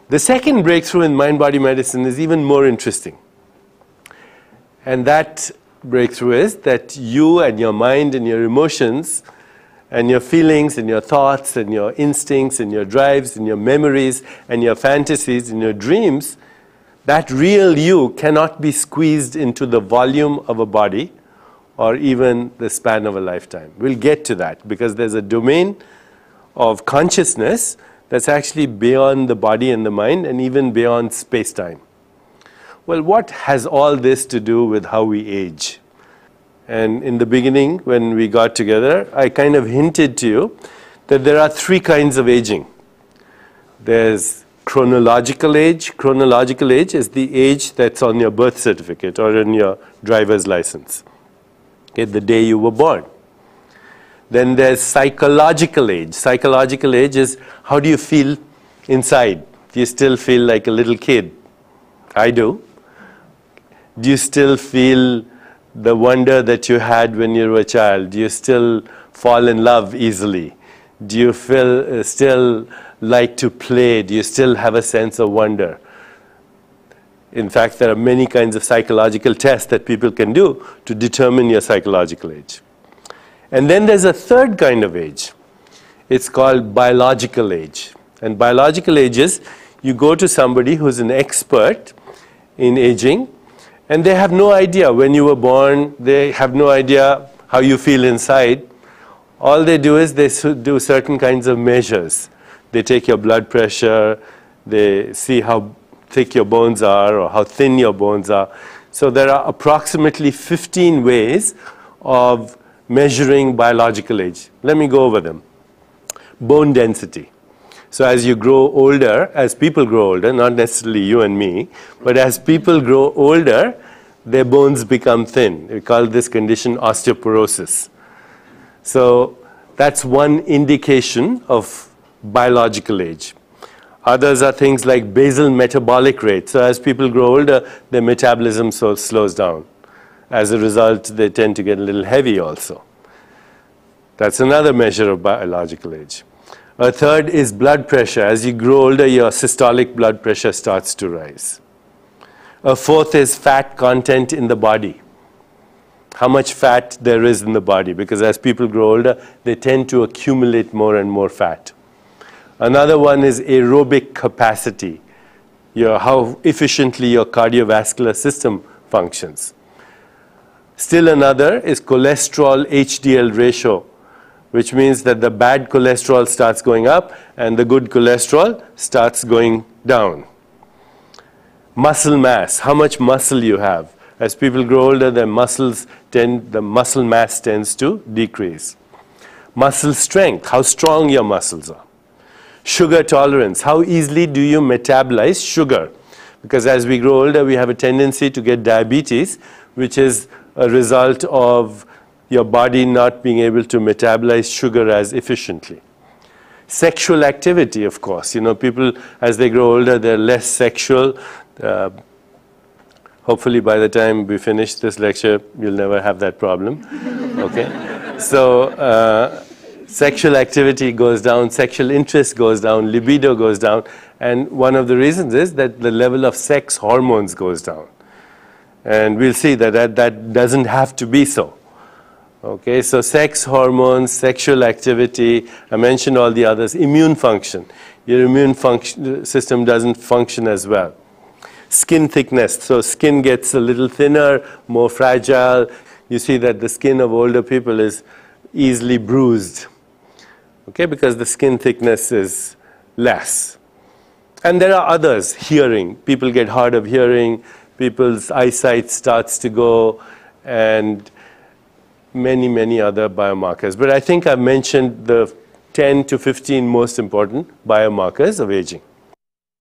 The second breakthrough in mind-body medicine is even more interesting. And that breakthrough is that you and your mind and your emotions and your feelings and your thoughts and your instincts and your drives and your memories and your fantasies and your dreams, that real you cannot be squeezed into the volume of a body or even the span of a lifetime. We'll get to that because there's a domain of consciousness that's actually beyond the body and the mind and even beyond space-time. Well, what has all this to do with how we age? And in the beginning, when we got together, I kind of hinted to you that there are three kinds of aging. There's chronological age. Chronological age is the age that's on your birth certificate or in your driver's license, okay, the day you were born. Then there's psychological age. Psychological age is how do you feel inside? Do you still feel like a little kid? I do. Do you still feel the wonder that you had when you were a child? Do you still fall in love easily? Do you feel still like to play? Do you still have a sense of wonder? In fact, there are many kinds of psychological tests that people can do to determine your psychological age. And then there's a third kind of age. It's called biological age. And biological age is you go to somebody who's an expert in aging, and they have no idea when you were born, they have no idea how you feel inside. All they do is they do certain kinds of measures. They take your blood pressure, they see how thick your bones are or how thin your bones are. So there are approximately 15 ways of measuring biological age. Let me go over them. Bone density. So as you grow older, as people grow older, not necessarily you and me, but as people grow older, their bones become thin. We call this condition osteoporosis. So that's one indication of biological age. Others are things like basal metabolic rate. So as people grow older, their metabolism slows down. As a result, they tend to get a little heavy also. That's another measure of biological age. A third is blood pressure. As you grow older, your systolic blood pressure starts to rise. A fourth is fat content in the body. How much fat there is in the body, because as people grow older, they tend to accumulate more and more fat. Another one is aerobic capacity, how efficiently your cardiovascular system functions. Still another is cholesterol HDL ratio, which means that the bad cholesterol starts going up and the good cholesterol starts going down. Muscle mass, how much muscle you have. As people grow older, the muscle mass tends to decrease. Muscle strength, how strong your muscles are. Sugar tolerance, how easily do you metabolize sugar? Because as we grow older, we have a tendency to get diabetes, which is a result of your body not being able to metabolize sugar as efficiently. Sexual activity, of course. You know, people, as they grow older, they're less sexual. Hopefully by the time we finish this lecture, you'll never have that problem. Okay? So sexual activity goes down, sexual interest goes down, libido goes down, and one of the reasons is that the level of sex hormones goes down. And we'll see that that doesn't have to be so. Okay, so sex hormones, sexual activity, I mentioned all the others, immune function. Your immune system doesn't function as well. Skin thickness, so skin gets a little thinner, more fragile. You see that the skin of older people is easily bruised, okay, because the skin thickness is less. And there are others, hearing. People get hard of hearing, people's eyesight starts to go, and many, many other biomarkers. But I think I've mentioned the 10 to 15 most important biomarkers of aging.